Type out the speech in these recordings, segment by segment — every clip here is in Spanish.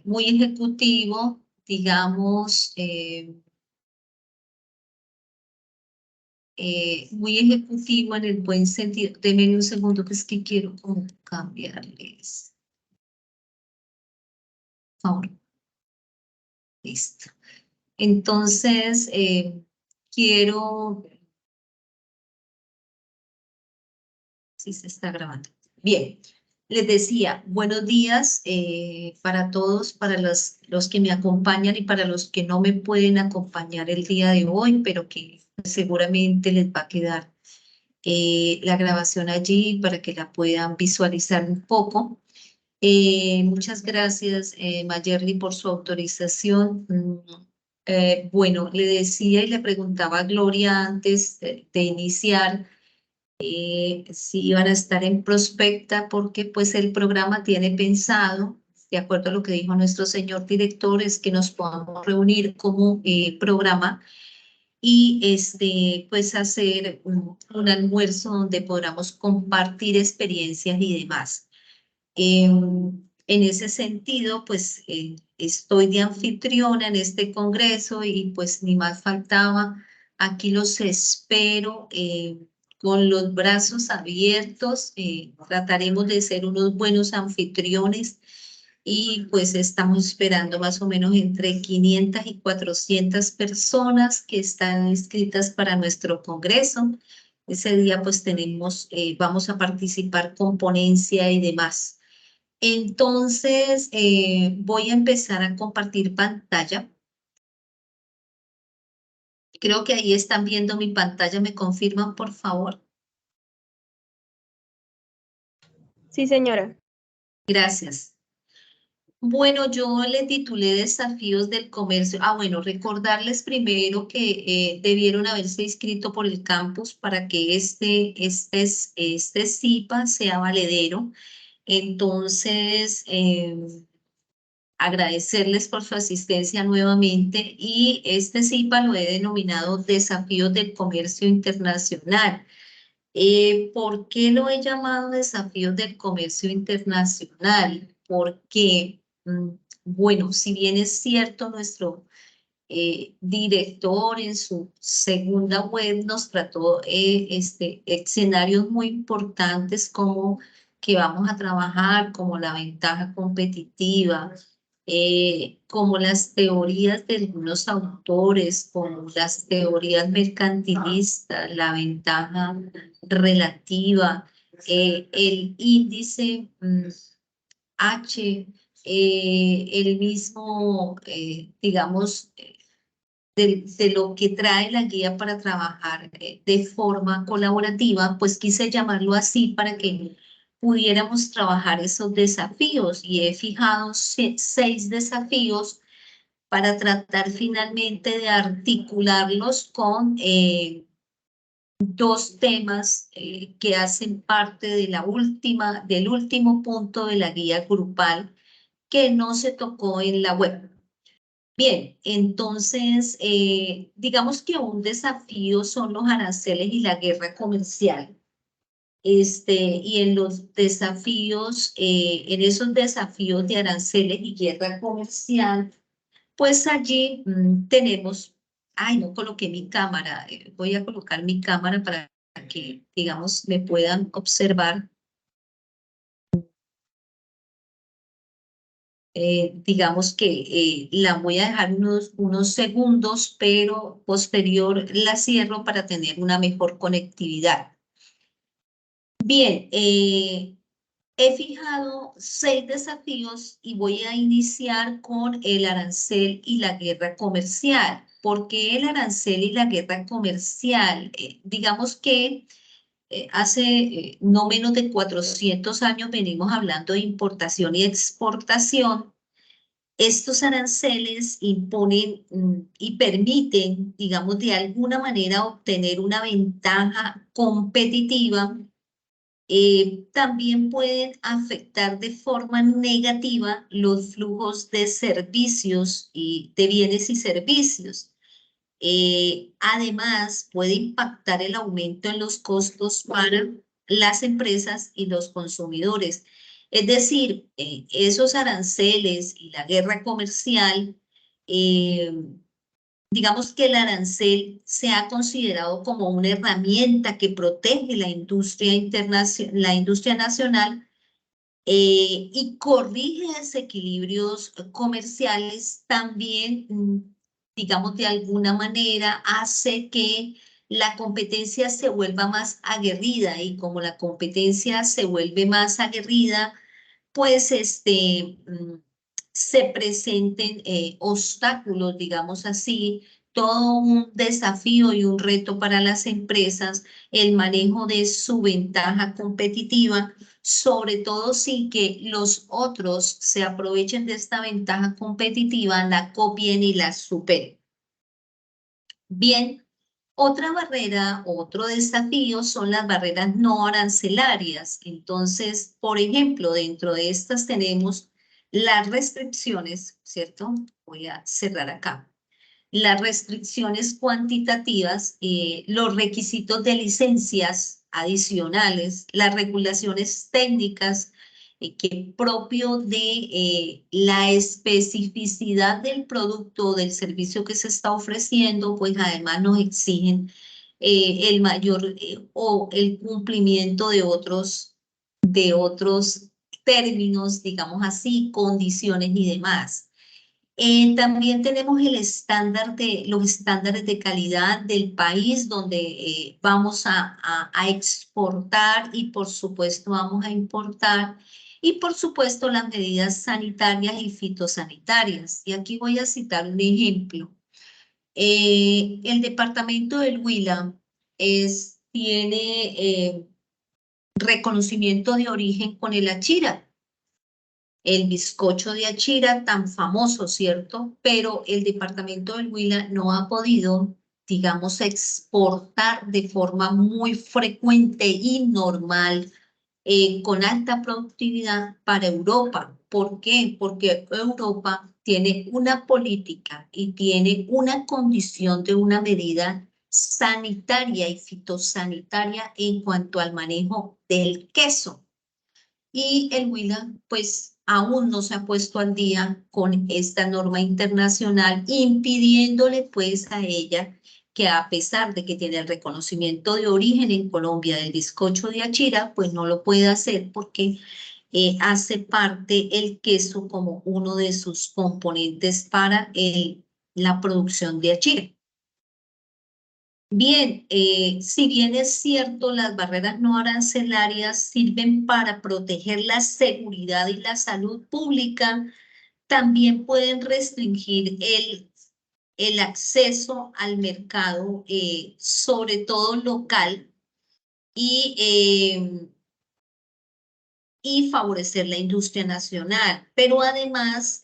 muy ejecutivo, digamos, muy ejecutivo en el buen sentido. Denme un segundo que es que quiero como cambiarles. Por favor. Listo. Entonces, quiero... Sí, se está grabando. Bien, les decía, buenos días para todos, para los que me acompañan y para los que no me pueden acompañar el día de hoy, pero que seguramente les va a quedar la grabación allí para que la puedan visualizar un poco. Muchas gracias, Mayerly, por su autorización. Bueno, le decía y le preguntaba a Gloria antes de iniciar si iban a estar en prospecta, porque pues el programa tiene pensado, de acuerdo a lo que dijo nuestro señor director, es que nos podamos reunir como programa y pues hacer un almuerzo donde podamos compartir experiencias y demás. En ese sentido, pues estoy de anfitriona en este congreso y pues ni más faltaba, aquí los espero con los brazos abiertos, trataremos de ser unos buenos anfitriones y pues estamos esperando más o menos entre 500 y 400 personas que están inscritas para nuestro congreso. Ese día pues vamos a participar con ponencia y demás. Entonces, voy a empezar a compartir pantalla. Creo que ahí están viendo mi pantalla. ¿Me confirman, por favor? Sí, señora. Gracias. Bueno, yo le titulé Desafíos del Comercio. Bueno, recordarles primero que debieron haberse inscrito por el campus para que este CIPA sea valedero. Entonces, agradecerles por su asistencia nuevamente y este CIPA lo he denominado Desafíos del Comercio Internacional. ¿Por qué lo he llamado Desafíos del Comercio Internacional? Porque, bueno, si bien es cierto, nuestro director en su segunda web nos trató escenarios muy importantes como que vamos a trabajar, como la ventaja competitiva, como las teorías de algunos autores, como las teorías mercantilistas, la ventaja relativa, el índice H, el mismo, digamos, de lo que trae la guía para trabajar de forma colaborativa, pues quise llamarlo así para que pudiéramos trabajar esos desafíos y he fijado 6 desafíos para tratar finalmente de articularlos con 2 temas que hacen parte de del último punto de la guía grupal que no se tocó en la web. Bien, entonces, digamos que un desafío son los aranceles y la guerra comercial. Y en los desafíos, en esos desafíos de aranceles y guerra comercial, pues allí tenemos, no coloqué mi cámara, voy a colocar mi cámara para que, digamos, me puedan observar. Digamos que la voy a dejar unos segundos, pero posterior la cierro para tener una mejor conectividad. Bien, he fijado 6 desafíos y voy a iniciar con el arancel y la guerra comercial. ¿Por qué el arancel y la guerra comercial? Digamos que hace no menos de 400 años venimos hablando de importación y exportación. Estos aranceles imponen y permiten, digamos, de alguna manera obtener una ventaja competitiva. También pueden afectar de forma negativa los flujos de servicios y de bienes y servicios. Además, puede impactar el aumento en los costos para las empresas y los consumidores. Es decir, esos aranceles y la guerra comercial, digamos que el arancel se ha considerado como una herramienta que protege la industria la industria nacional y corrige desequilibrios comerciales, también, digamos, de alguna manera hace que la competencia se vuelva más aguerrida y como la competencia se vuelve más aguerrida, pues se presenten obstáculos, digamos así, todo un desafío y un reto para las empresas, el manejo de su ventaja competitiva, sobre todo sin que los otros se aprovechen de esta ventaja competitiva, la copien y la superen. Bien, otra barrera, otro desafío son las barreras no arancelarias. Entonces, por ejemplo, dentro de estas tenemos las restricciones, ¿cierto? Voy a cerrar acá. Las restricciones cuantitativas, los requisitos de licencias adicionales, las regulaciones técnicas, que propio de la especificidad del producto o del servicio que se está ofreciendo, pues además nos exigen el mayor o el cumplimiento de otros términos, digamos así, condiciones y demás. También tenemos los estándares de calidad del país donde vamos a exportar y por supuesto vamos a importar y por supuesto las medidas sanitarias y fitosanitarias. Y aquí voy a citar un ejemplo. El departamento del Huila tiene reconocimiento de origen con el Achira. El bizcocho de Achira, tan famoso, ¿cierto? Pero el departamento del Huila no ha podido, digamos, exportar de forma muy frecuente y normal, con alta productividad para Europa. ¿Por qué? Porque Europa tiene una política y tiene una condición de una medida sanitaria y fitosanitaria en cuanto al manejo del queso. Y el Huila, pues, aún no se ha puesto al día con esta norma internacional, impidiéndole, pues, a ella que a pesar de que tiene el reconocimiento de origen en Colombia del bizcocho de Achira, pues no lo puede hacer porque hace parte el queso como uno de sus componentes para la producción de Achira. Bien, si bien es cierto, las barreras no arancelarias sirven para proteger la seguridad y la salud pública, también pueden restringir el acceso al mercado, sobre todo local, y y favorecer la industria nacional, pero además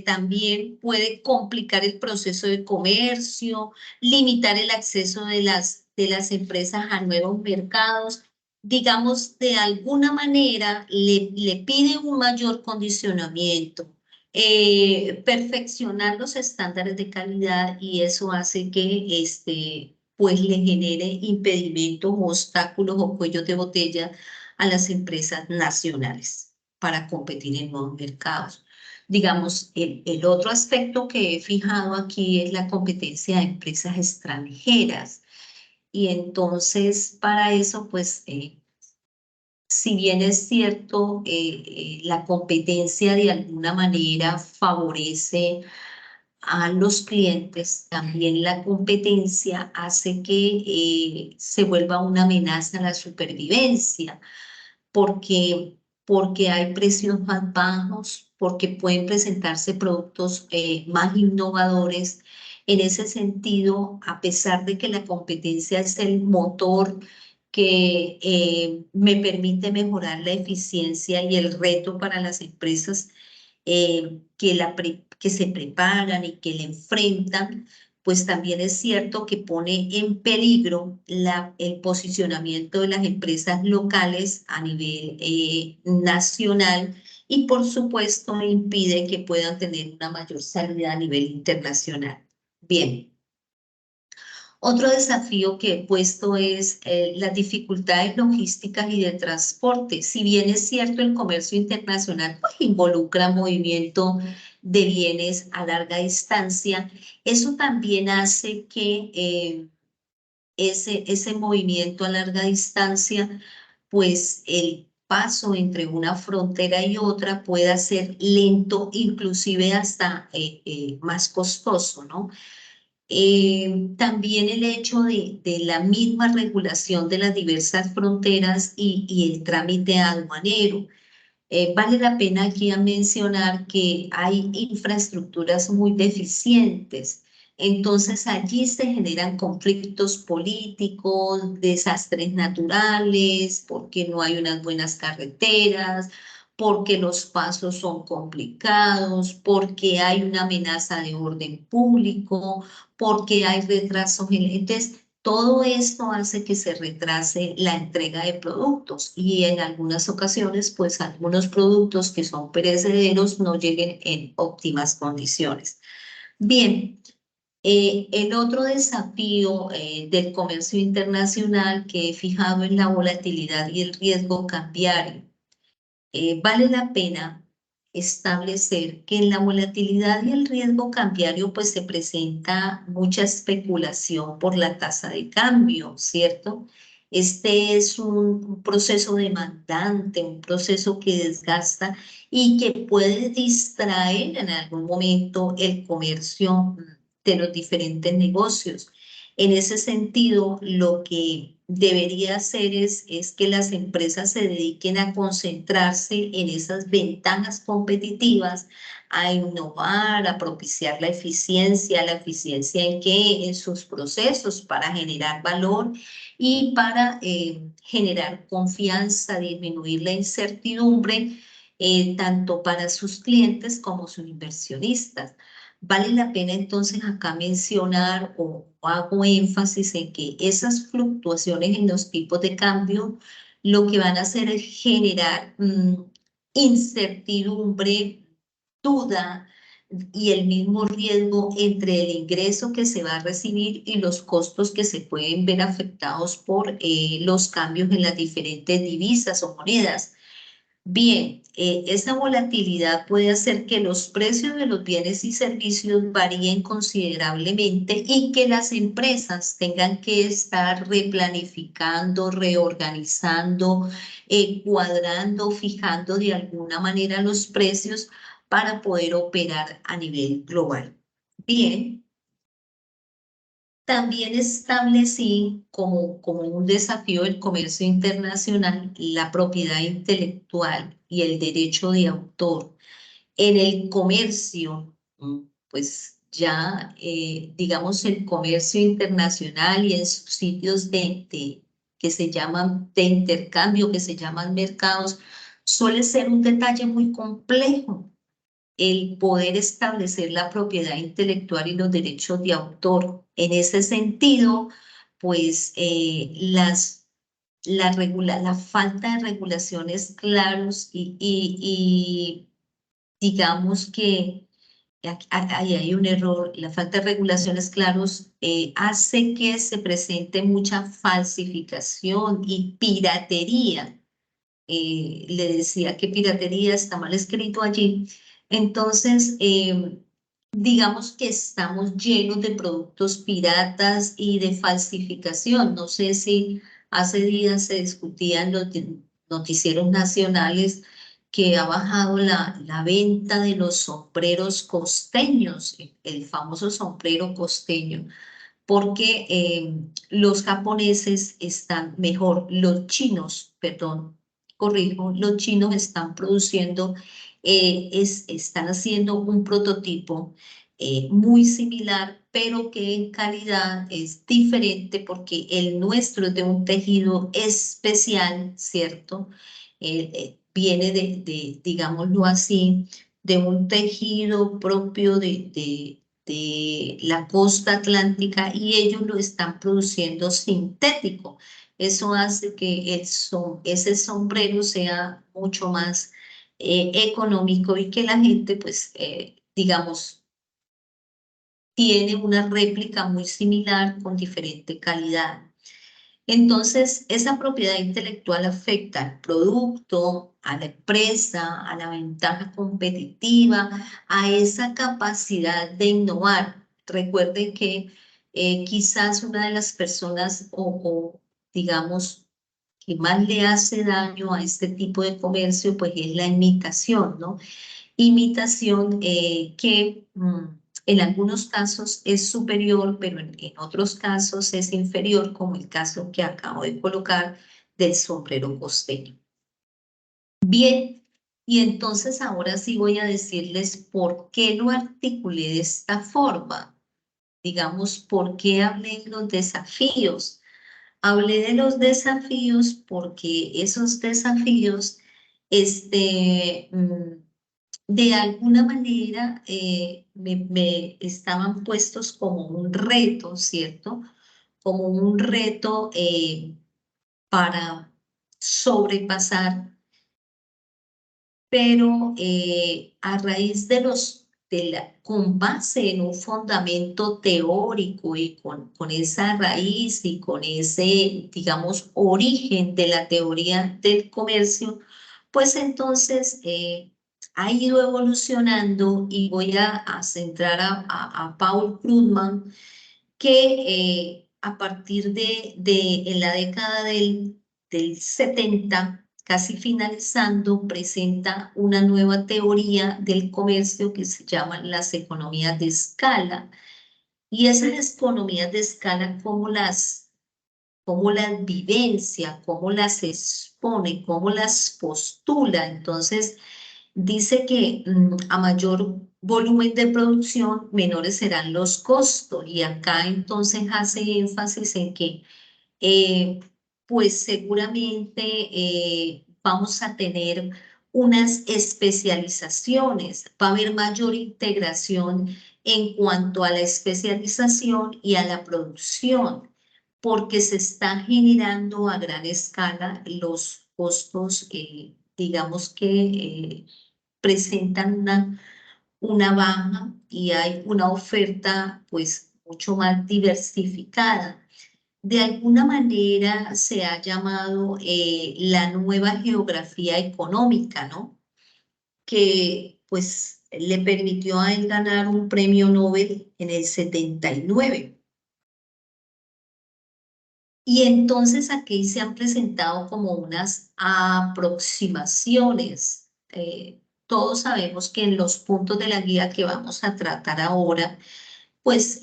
también puede complicar el proceso de comercio, limitar el acceso de las empresas a nuevos mercados. Digamos, de alguna manera le pide un mayor condicionamiento, perfeccionar los estándares de calidad y eso hace que pues le genere impedimentos, obstáculos o cuellos de botella a las empresas nacionales para competir en nuevos mercados. Digamos, el otro aspecto que he fijado aquí es la competencia de empresas extranjeras. Y entonces, para eso, pues, si bien es cierto, la competencia de alguna manera favorece a los clientes, también la competencia hace que se vuelva una amenaza a la supervivencia porque, porque hay precios más bajos, porque pueden presentarse productos más innovadores. En ese sentido, a pesar de que la competencia es el motor que me permite mejorar la eficiencia y el reto para las empresas que se preparan y que le enfrentan, pues también es cierto que pone en peligro el posicionamiento de las empresas locales a nivel nacional y por supuesto impide que puedan tener una mayor salida a nivel internacional. Bien. Otro desafío que he puesto es las dificultades logísticas y de transporte. Si bien es cierto, el comercio internacional pues, involucra movimiento de bienes a larga distancia, eso también hace que ese movimiento a larga distancia, pues el paso entre una frontera y otra pueda ser lento, inclusive hasta más costoso, ¿no? También el hecho de la misma regulación de las diversas fronteras y el trámite aduanero. Vale la pena aquí a mencionar que hay infraestructuras muy deficientes. Entonces allí se generan conflictos políticos, desastres naturales, porque no hay unas buenas carreteras, porque los pasos son complicados, porque hay una amenaza de orden público, porque hay retrasos. Entonces, todo esto hace que se retrase la entrega de productos y en algunas ocasiones, pues algunos productos que son perecederos no lleguen en óptimas condiciones. Bien, el otro desafío del comercio internacional que he fijado en la volatilidad y el riesgo cambiario. Vale la pena establecer que en la volatilidad y el riesgo cambiario pues se presenta mucha especulación por la tasa de cambio, ¿cierto? Este es un proceso demandante, un proceso que desgasta y que puede distraer en algún momento el comercio de los diferentes negocios. En ese sentido, lo que debería hacer es que las empresas se dediquen a concentrarse en esas ventajas competitivas, a innovar, a propiciar la eficiencia en qué, en sus procesos para generar valor y para generar confianza, disminuir la incertidumbre, tanto para sus clientes como sus inversionistas. Vale la pena entonces acá mencionar o hago énfasis en que esas fluctuaciones en los tipos de cambio lo que van a hacer es generar incertidumbre, duda y el mismo riesgo entre el ingreso que se va a recibir y los costos que se pueden ver afectados por los cambios en las diferentes divisas o monedas. Bien, esa volatilidad puede hacer que los precios de los bienes y servicios varíen considerablemente y que las empresas tengan que estar replanificando, reorganizando, cuadrando, fijando de alguna manera los precios para poder operar a nivel global. Bien. También establecí como un desafío del comercio internacional la propiedad intelectual y el derecho de autor. En el comercio, pues ya, digamos, el comercio internacional y en sus sitios que se llaman de intercambio, que se llaman mercados, suele ser un detalle muy complejo el poder establecer la propiedad intelectual y los derechos de autor. En ese sentido, pues la falta de regulaciones claros y digamos que ahí hay un error, la falta de regulaciones claros hace que se presente mucha falsificación y piratería. Le decía que piratería está mal escrito allí. Entonces, digamos que estamos llenos de productos piratas y de falsificación. No sé si hace días se discutían los noticieros nacionales que ha bajado la venta de los sombreros costeños, el famoso sombrero costeño porque los japoneses están mejor, los chinos, perdón, corrijo, los chinos están produciendo, están haciendo un prototipo muy similar, pero que en calidad es diferente porque el nuestro es de un tejido especial, ¿cierto? Viene digámoslo así, de un tejido propio de la costa atlántica y ellos lo están produciendo sintético. Eso hace que ese sombrero sea mucho más económico y que la gente, pues, digamos, tiene una réplica muy similar con diferente calidad. Entonces, esa propiedad intelectual afecta al producto, a la empresa, a la ventaja competitiva, a esa capacidad de innovar. Recuerden que quizás una de las personas digamos, que más le hace daño a este tipo de comercio, pues es la imitación, ¿no? Imitación que en algunos casos es superior, pero en otros casos es inferior, como el caso que acabo de colocar del sombrero costeño. Bien, y entonces ahora sí voy a decirles por qué lo articulé de esta forma. Digamos, por qué hablé de los desafíos. Hablé de los desafíos porque esos desafíos, de alguna manera me estaban puestos como un reto, ¿cierto? Como un reto para sobrepasar, pero a raíz con base en un fundamento teórico y con esa raíz y con ese, digamos, origen de la teoría del comercio, pues entonces ha ido evolucionando y voy a centrar a Paul Krugman, que a partir en la década del 70, casi finalizando, presenta una nueva teoría del comercio que se llama las economías de escala. Y esas economías de escala, cómo las vivencia, cómo las expone, cómo las postula. Entonces, dice que a mayor volumen de producción, menores serán los costos. Y acá entonces hace énfasis en que, pues seguramente vamos a tener unas especializaciones, va a haber mayor integración en cuanto a la especialización y a la producción, porque se están generando a gran escala los costos, digamos que presentan una baja y hay una oferta pues mucho más diversificada. De alguna manera se ha llamado la nueva geografía económica, ¿no? Que pues le permitió a él ganar un premio Nobel en el 79. Y entonces aquí se han presentado como unas aproximaciones. Todos sabemos que en los puntos de la guía que vamos a tratar ahora, pues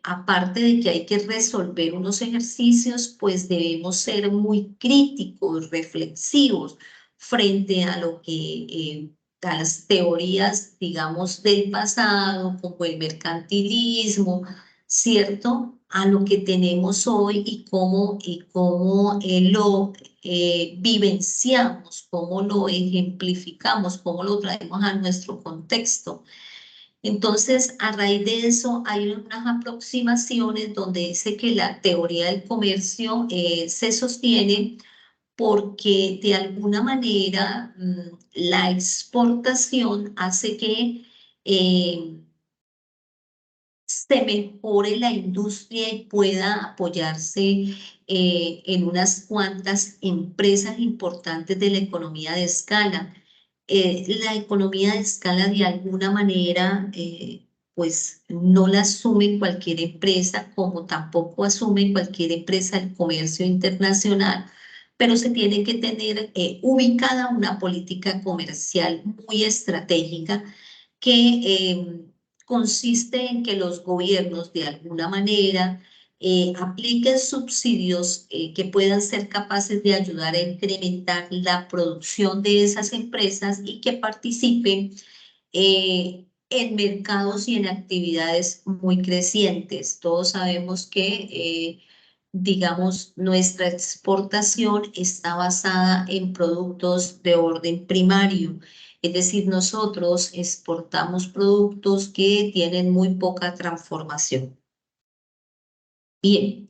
aparte de que hay que resolver unos ejercicios, pues debemos ser muy críticos, reflexivos frente a lo que, a las teorías, digamos, del pasado, como el mercantilismo, ¿cierto? A lo que tenemos hoy y cómo lo vivenciamos, cómo lo ejemplificamos, cómo lo traemos a nuestro contexto. Entonces, a raíz de eso, hay unas aproximaciones donde dice que la teoría del comercio se sostiene porque de alguna manera la exportación hace que se mejore la industria y pueda apoyarse en unas cuantas empresas importantes de la economía de escala. La economía de escala de alguna manera pues no la asume cualquier empresa, como tampoco asume cualquier empresa del comercio internacional, pero se tiene que tener ubicada una política comercial muy estratégica que consiste en que los gobiernos de alguna manera apliquen subsidios que puedan ser capaces de ayudar a incrementar la producción de esas empresas y que participen en mercados y en actividades muy crecientes. Todos sabemos que, digamos, nuestra exportación está basada en productos de orden primario. Es decir, nosotros exportamos productos que tienen muy poca transformación. Bien,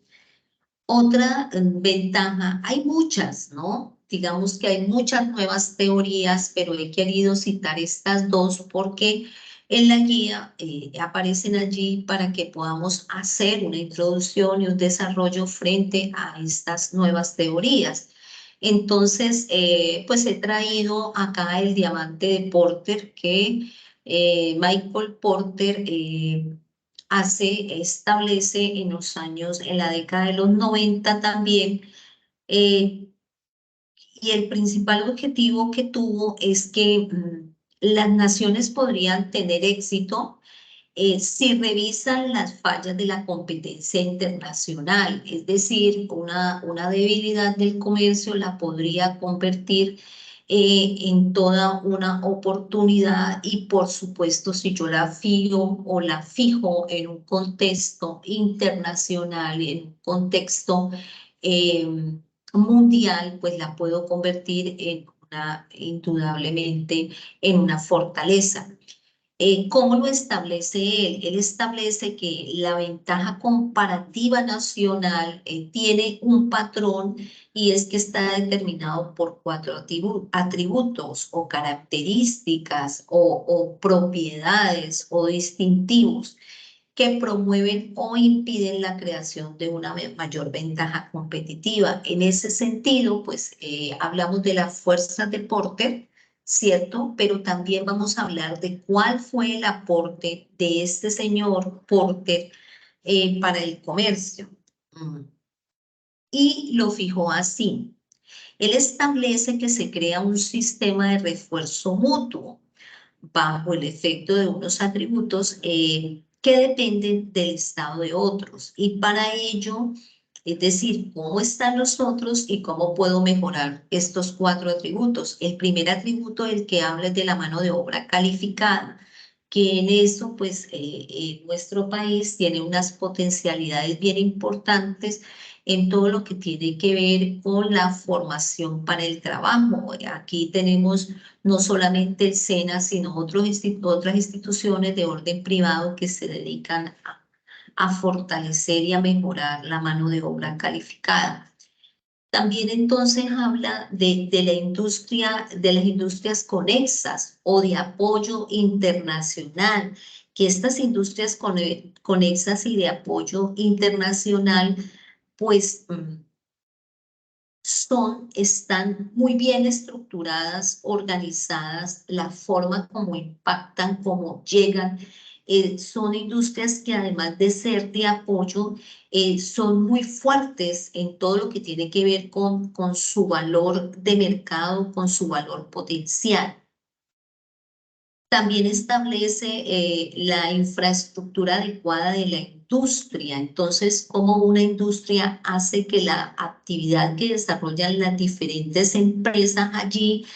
otra ventaja, hay muchas, ¿no? Digamos que hay muchas nuevas teorías, pero he querido citar estas dos porque En la guía aparecen allí para que podamos hacer una introducción y un desarrollo frente a estas nuevas teorías. Entonces, pues he traído acá el diamante de Porter que Michael Porter establece en los años, en la década de los 90 también, eh, y el principal objetivo que tuvo es que las naciones podrían tener éxito si revisan las fallas de la competencia internacional, es decir, una debilidad del comercio la podría convertir en toda una oportunidad y por supuesto si yo la fijo o la fijo en un contexto internacional, en un contexto mundial, pues la puedo convertir en indudablemente en una fortaleza. ¿Cómo lo establece él? Él establece que la ventaja comparativa nacional tiene un patrón y es que está determinado por 4 atributos o características o propiedades o distintivos que promueven o impiden la creación de una mayor ventaja competitiva. En ese sentido, pues hablamos de las fuerzas de Porter, ¿cierto? Pero también vamos a hablar de cuál fue el aporte de este señor Porter para el comercio. Y lo fijó así. Él establece que se crea un sistema de refuerzo mutuo bajo el efecto de unos atributos que dependen del estado de otros. Y para ello, es decir, cómo están los otros y cómo puedo mejorar estos 4 atributos. El primer atributo del que habla es de la mano de obra calificada, que en eso, pues, nuestro país tiene unas potencialidades bien importantes en todo lo que tiene que ver con la formación para el trabajo. Aquí tenemos no solamente el SENA, sino otras instituciones de orden privado que se dedican a fortalecer y a mejorar la mano de obra calificada. También entonces habla de la industria, de las industrias conexas o de apoyo internacional, que estas industrias conexas y de apoyo internacional, pues están muy bien estructuradas, organizadas, la forma como impactan, como llegan. Son industrias que además de ser de apoyo, son muy fuertes en todo lo que tiene que ver con su valor de mercado, con su valor potencial. También establece la infraestructura adecuada de la industria. Entonces, cómo una industria hace que la actividad que desarrollan las diferentes empresas allí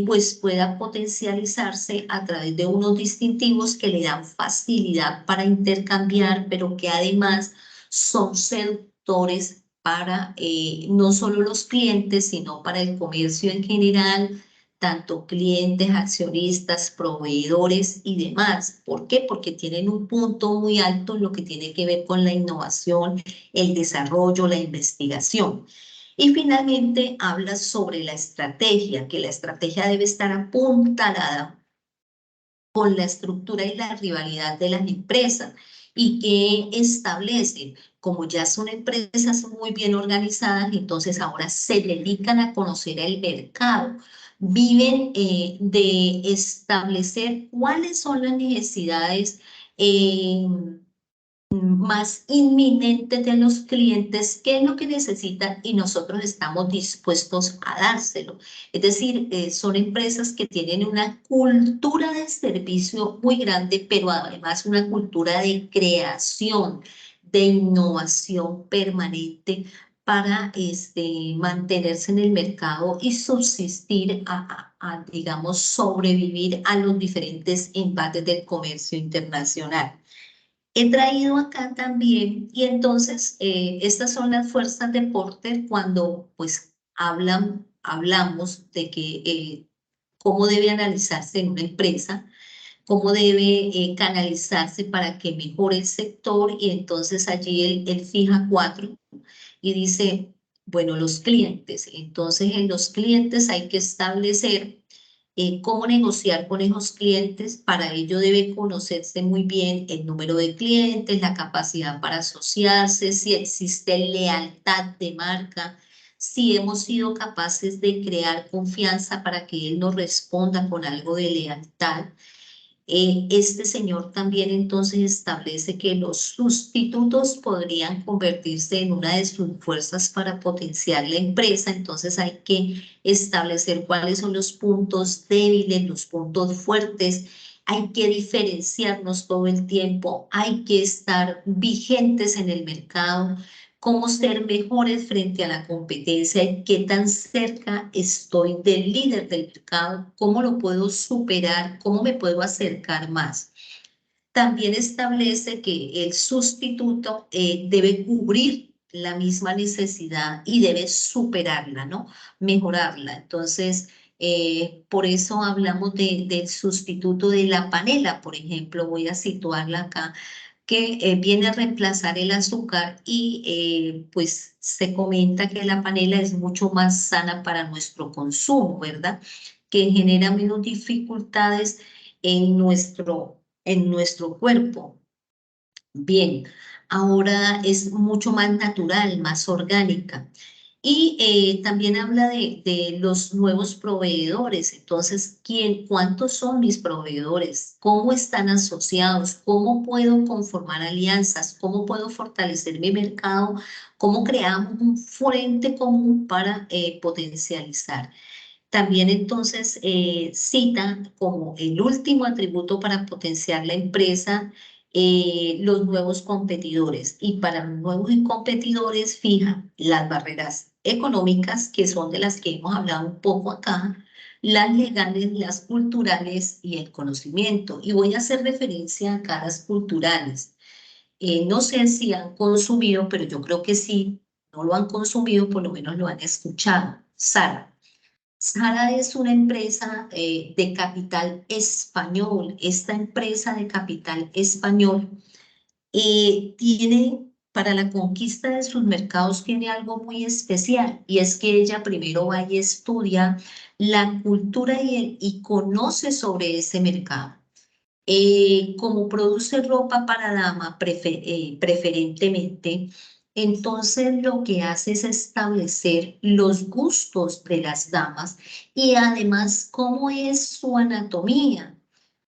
pues pueda potencializarse a través de unos distintivos que le dan facilidad para intercambiar, pero que además son seductores para no solo los clientes, sino para el comercio en general, tanto clientes, accionistas, proveedores y demás. ¿Por qué? Porque tienen un punto muy alto en lo que tiene que ver con la innovación, el desarrollo, la investigación. Y finalmente habla sobre la estrategia, que la estrategia debe estar apuntalada con la estructura y la rivalidad de las empresas y que establece, como ya son empresas muy bien organizadas, entonces ahora se dedican a conocer el mercado, viven de establecer cuáles son las necesidades más inminentes de los clientes, qué es lo que necesitan y nosotros estamos dispuestos a dárselo. Es decir, son empresas que tienen una cultura de servicio muy grande, pero además una cultura de creación, de innovación permanente para mantenerse en el mercado y subsistir digamos, sobrevivir a los diferentes embates del comercio internacional. He traído acá también, y entonces estas son las fuerzas de Porter cuando pues hablamos de que cómo debe analizarse en una empresa, cómo debe canalizarse para que mejore el sector, y entonces allí él fija 4 y dice, bueno, los clientes. Entonces en los clientes hay que establecer cómo negociar con esos clientes. Para ello debe conocerse muy bien el número de clientes, la capacidad para asociarse, si existe lealtad de marca, si hemos sido capaces de crear confianza para que él nos responda con algo de lealtad. Este señor también entonces establece que los sustitutos podrían convertirse en una de sus fuerzas para potenciar la empresa. Entonces hay que establecer cuáles son los puntos débiles, los puntos fuertes. Hay que diferenciarnos todo el tiempo, hay que estar vigentes en el mercado, cómo ser mejores frente a la competencia y qué tan cerca estoy del líder del mercado, cómo lo puedo superar, cómo me puedo acercar más. También establece que el sustituto debe cubrir la misma necesidad y debe superarla, ¿no? Mejorarla. Entonces, por eso hablamos del sustituto de la panela, por ejemplo, voy a situarla acá que viene a reemplazar el azúcar y pues se comenta que la panela es mucho más sana para nuestro consumo, ¿verdad? Que genera menos dificultades en nuestro cuerpo. Bien, ahora es mucho más natural, más orgánica. Y también habla de los nuevos proveedores. Entonces, cuántos son mis proveedores? ¿Cómo están asociados? ¿Cómo puedo conformar alianzas? ¿Cómo puedo fortalecer mi mercado? ¿Cómo creamos un frente común para potencializar? También entonces cita como el último atributo para potenciar la empresa los nuevos competidores. Y para los nuevos competidores fija las barreras económicas, que son de las que hemos hablado un poco acá, las legales, las culturales y el conocimiento. Y voy a hacer referencia acá a las culturales. No sé si han consumido, pero yo creo que sí, no lo han consumido, por lo menos lo han escuchado. Sara. Sara es una empresa de capital español. Esta empresa de capital español tiene, para la conquista de sus mercados, tiene algo muy especial y es que ella primero va y estudia la cultura y conoce sobre ese mercado. Como produce ropa para dama preferentemente, entonces lo que hace es establecer los gustos de las damas y además cómo es su anatomía.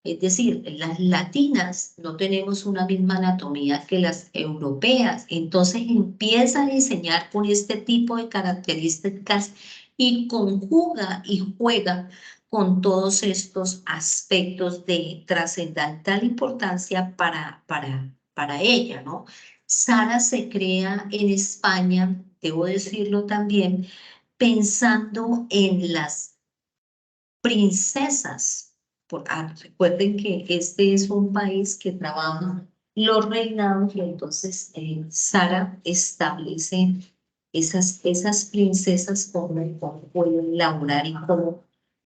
Es decir, las latinas no tenemos una misma anatomía que las europeas, entonces empieza a diseñar con este tipo de características y conjuga y juega con todos estos aspectos de trascendental importancia para ella, ¿no? Sara se crea en España, debo decirlo también, pensando en las princesas. Recuerden que este es un país que trabaja los reinados y entonces Sara establece esas princesas cómo pueden laborar y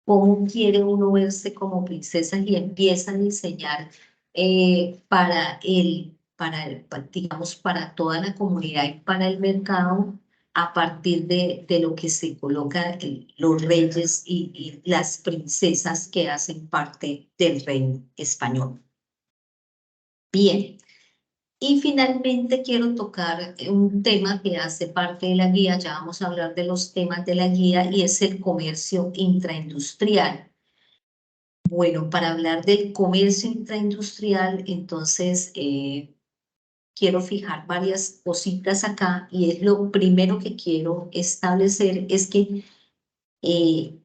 cómo quiere uno verse como princesa y empieza a diseñar digamos, para toda la comunidad y para el mercado a partir de lo que se coloca los reyes y las princesas que hacen parte del reino español. Bien. Y finalmente quiero tocar un tema que hace parte de la guía, ya vamos a hablar de los temas de la guía, y es el comercio intraindustrial. Bueno, para hablar del comercio intraindustrial, entonces quiero fijar varias cositas acá y es lo primero que quiero establecer, es que eh,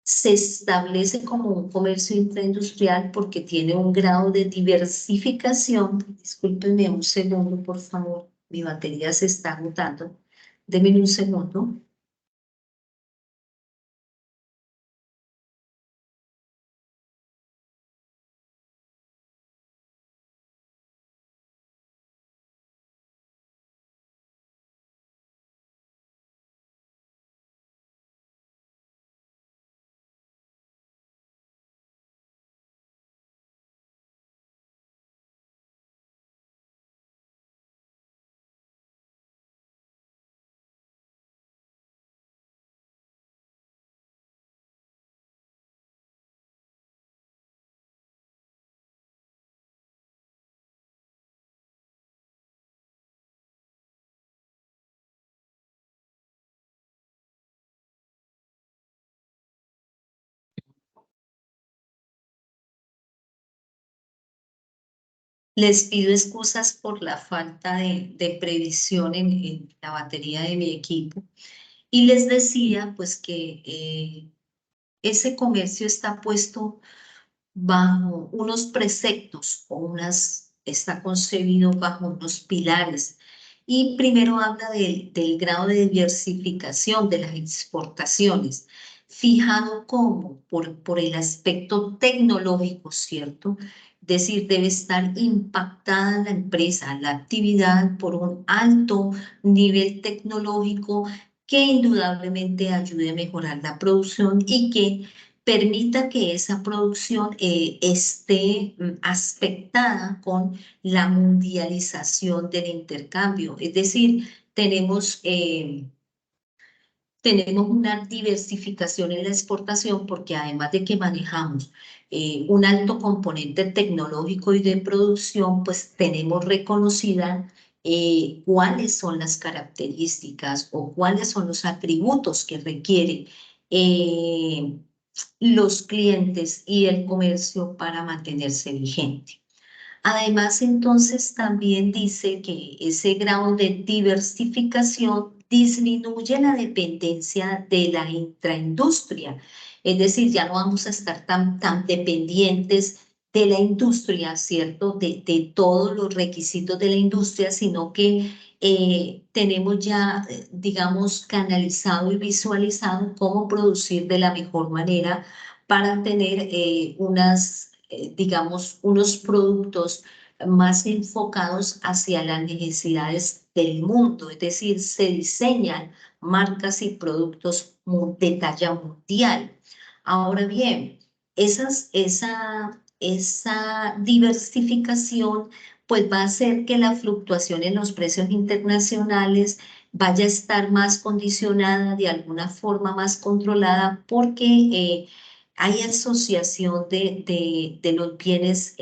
se establece como un comercio intraindustrial porque tiene un grado de diversificación. Discúlpenme un segundo, por favor. Mi batería se está agotando. Denme un segundo. Les pido excusas por la falta de previsión en la batería de mi equipo. Y les decía pues que ese comercio está puesto bajo unos preceptos o está concebido bajo unos pilares. Y primero habla del grado de diversificación de las exportaciones, fijado como por el aspecto tecnológico, ¿cierto? Es decir, debe estar impactada la empresa, la actividad por un alto nivel tecnológico que indudablemente ayude a mejorar la producción y que permita que esa producción esté aspectada con la mundialización del intercambio. Es decir, tenemos una diversificación en la exportación porque además de que manejamos un alto componente tecnológico y de producción, pues tenemos reconocida cuáles son las características o cuáles son los atributos que requieren eh, los clientes y el comercio para mantenerse vigente. Además, entonces también dice que ese grado de diversificación disminuye la dependencia de la intraindustria. Es decir, ya no vamos a estar tan dependientes de la industria, ¿cierto? De todos los requisitos de la industria, sino que tenemos ya, digamos, canalizado y visualizado cómo producir de la mejor manera para tener digamos, unos productos más enfocados hacia las necesidades del mundo, es decir, se diseñan marcas y productos de talla mundial. Ahora bien, esa diversificación pues va a hacer que la fluctuación en los precios internacionales vaya a estar más condicionada, de alguna forma más controlada, porque hay asociación de los bienes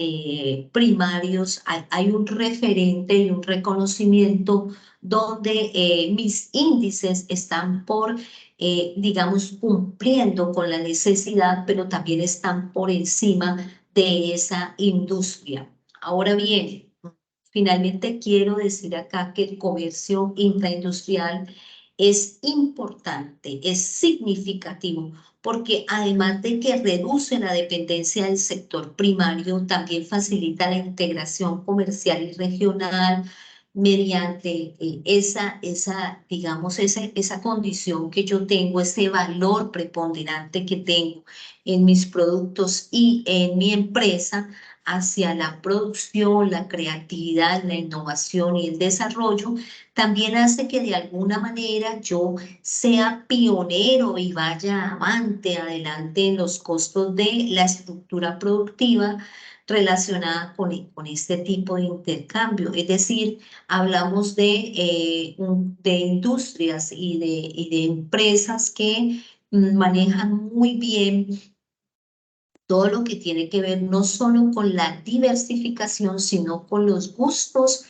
primarios, hay un referente y un reconocimiento donde mis índices están digamos, cumpliendo con la necesidad, pero también están por encima de esa industria. Ahora bien, finalmente quiero decir acá que el comercio intraindustrial es importante, es significativo, porque además de que reduce la dependencia del sector primario, también facilita la integración comercial y regional mediante digamos, esa condición que yo tengo, ese valor preponderante que tengo en mis productos y en mi empresa hacia la producción, la creatividad, la innovación y el desarrollo, también hace que de alguna manera yo sea pionero y vaya avante, adelante en los costos de la estructura productiva relacionada con este tipo de intercambio. Es decir, hablamos de industrias y de empresas que manejan muy bien todo lo que tiene que ver no solo con la diversificación, sino con los gustos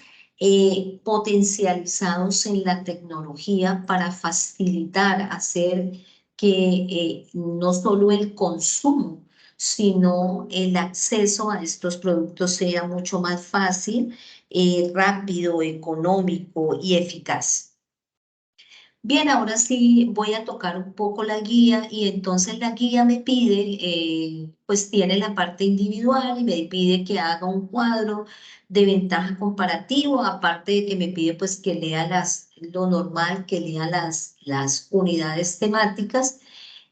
potencializados en la tecnología para facilitar, hacer que no solo el consumo, sino el acceso a estos productos sea mucho más fácil, rápido, económico y eficaz. Bien, ahora sí voy a tocar un poco la guía y entonces la guía me pide, pues tiene la parte individual y me pide que haga un cuadro de ventaja comparativo, aparte de que me pide pues que lea lo normal, que lea las unidades temáticas.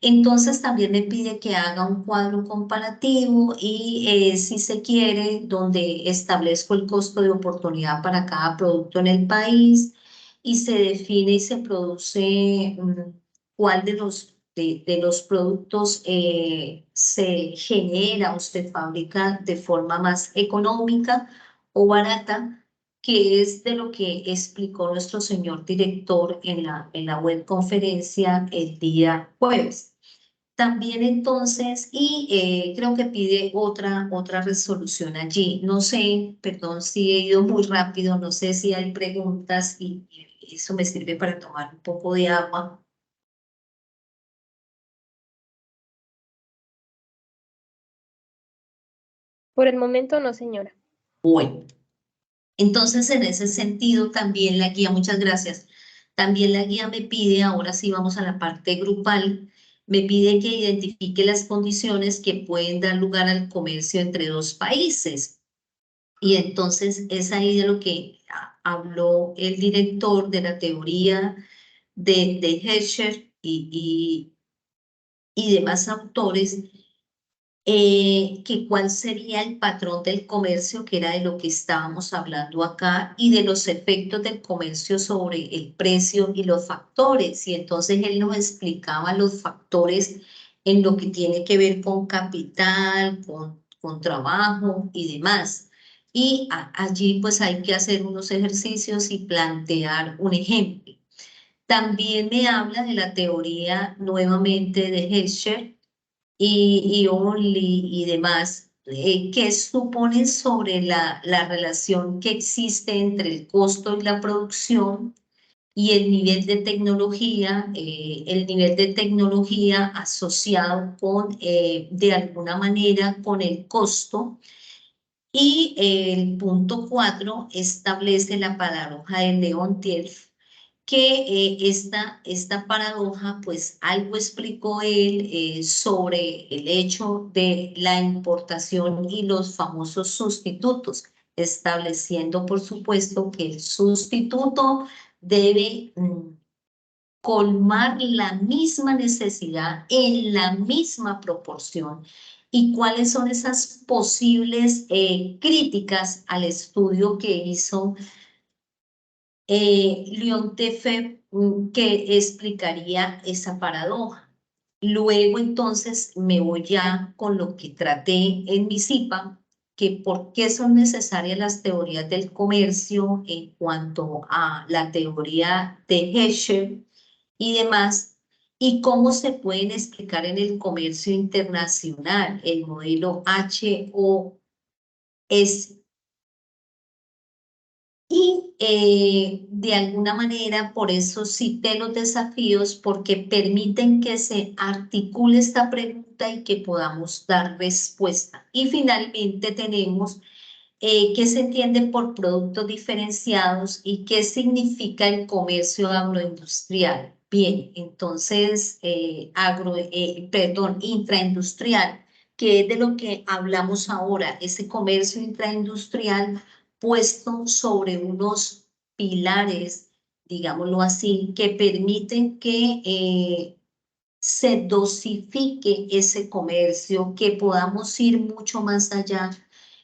Entonces también me pide que haga un cuadro comparativo y si se quiere, donde establezco el costo de oportunidad para cada producto en el país y se define y se produce cuál de los productos se genera o se fabrica de forma más económica o barata, que es de lo que explicó nuestro señor director en la web conferencia el día jueves. También entonces, y creo que pide otra resolución allí. No sé, perdón si he ido muy rápido, no sé si hay preguntas y eso me sirve para tomar un poco de agua. Por el momento no, señora. Bueno, Entonces, en ese sentido, también la guía, muchas gracias, también la guía me pide, ahora sí vamos a la parte grupal, me pide que identifique las condiciones que pueden dar lugar al comercio entre dos países. Y entonces es ahí de lo que habló el director de la teoría de Heschel y demás autores, que cuál sería el patrón del comercio, que era de lo que estábamos hablando acá, y de los efectos del comercio sobre el precio y los factores. Y entonces él nos explicaba los factores en lo que tiene que ver con capital, con trabajo y demás. Y allí pues hay que hacer unos ejercicios y plantear un ejemplo. También me habla de la teoría nuevamente de Heschel y Only y demás, que suponen sobre la relación que existe entre el costo y la producción y el nivel de tecnología asociado con, de alguna manera, con el costo. Y el punto 4 establece la paradoja de Leontief, que esta paradoja, pues algo explicó él sobre el hecho de la importación y los famosos sustitutos, estableciendo, por supuesto, que el sustituto debe colmar la misma necesidad en la misma proporción. ¿Y cuáles son esas posibles críticas al estudio que hizo Leon Tefe, que explicaría esa paradoja? Luego entonces me voy ya con lo que traté en mi CIPA, que por qué son necesarias las teorías del comercio en cuanto a la teoría de Heschel y demás, y cómo se pueden explicar en el comercio internacional el modelo HOS. Y de alguna manera, por eso cité los desafíos, porque permiten que se articule esta pregunta y que podamos dar respuesta. Y finalmente tenemos qué se entiende por productos diferenciados y qué significa el comercio agroindustrial. Bien, entonces, intraindustrial, que es de lo que hablamos ahora, ese comercio intraindustrial puesto sobre unos pilares, digámoslo así, que permiten que se dosifique ese comercio, que podamos ir mucho más allá.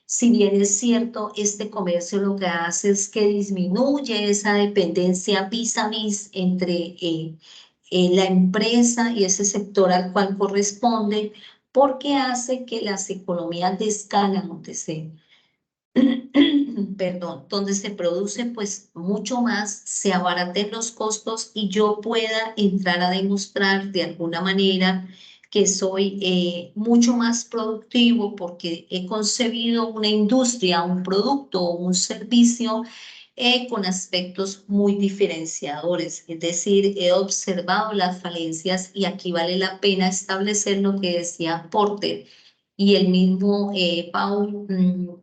Si bien es cierto, este comercio lo que hace es que disminuye esa dependencia vis a vis entre la empresa y ese sector al cual corresponde, porque hace que las economías de escala, donde se perdón, donde se produce pues mucho más, se abaraten los costos y yo pueda entrar a demostrar de alguna manera que soy mucho más productivo porque he concebido una industria, un producto o un servicio con aspectos muy diferenciadores. Es decir, he observado las falencias y aquí vale la pena establecer lo que decía Porter y el mismo Paul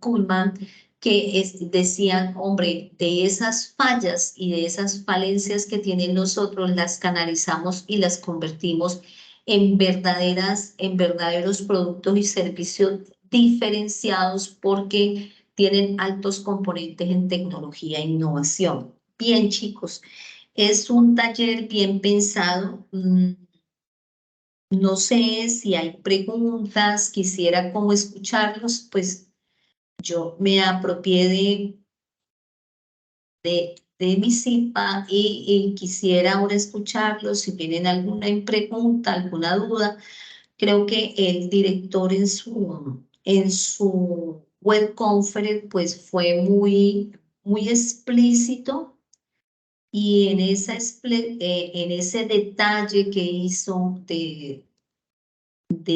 Kuhlman, que decían, hombre, de esas fallas y de esas falencias que tienen nosotros, las canalizamos y las convertimos en verdaderos productos y servicios diferenciados porque tienen altos componentes en tecnología e innovación. Bien, chicos, es un taller bien pensado. No sé si hay preguntas, quisiera como escucharlos, pues yo me apropié de mi CIPA y quisiera ahora escucharlos. Si tienen alguna pregunta, alguna duda, creo que el director en su web conference pues fue muy explícito y en ese detalle que hizo de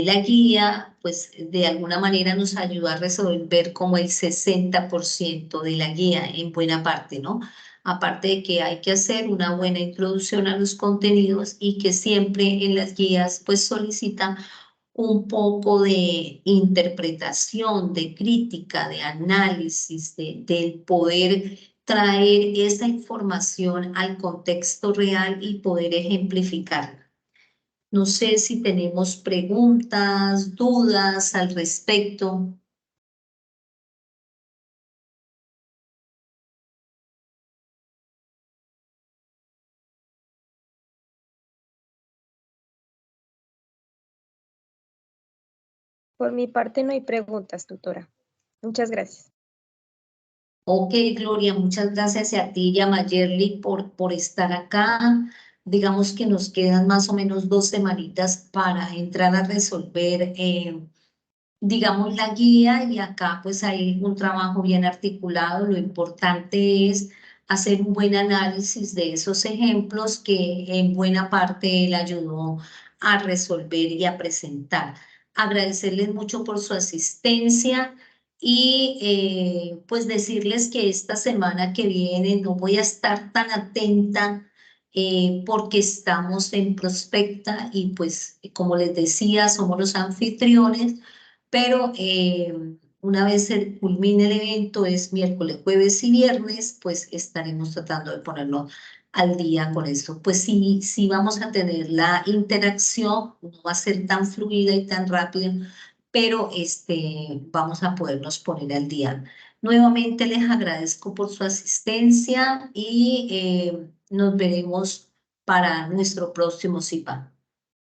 la guía, pues de alguna manera nos ayuda a resolver como el 60% de la guía en buena parte, ¿no? Aparte de que hay que hacer una buena introducción a los contenidos y que siempre en las guías pues solicita un poco de interpretación, de crítica, de análisis, del poder traer esa información al contexto real y poder ejemplificarla. No sé si tenemos preguntas, dudas al respecto. Por mi parte no hay preguntas, tutora. Muchas gracias. Ok, Gloria, muchas gracias a ti y a Mayerly por estar acá. Digamos que nos quedan más o menos 2 semanitas para entrar a resolver, digamos, la guía, y acá pues hay un trabajo bien articulado. Lo importante es hacer un buen análisis de esos ejemplos que en buena parte él ayudó a resolver y a presentar. Agradecerles mucho por su asistencia y pues decirles que esta semana que viene no voy a estar tan atenta porque estamos en Prospecta y pues como les decía, somos los anfitriones, pero una vez se culmine el evento, es miércoles, jueves y viernes, pues estaremos tratando de ponerlo al día con esto. Pues sí, sí vamos a tener la interacción, no va a ser tan fluida y tan rápida, pero vamos a podernos poner al día. Nuevamente les agradezco por su asistencia y nos veremos para nuestro próximo CIPA.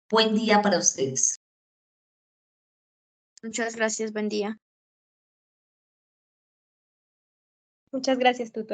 Buen día para ustedes. Muchas gracias, buen día. Muchas gracias, tutora.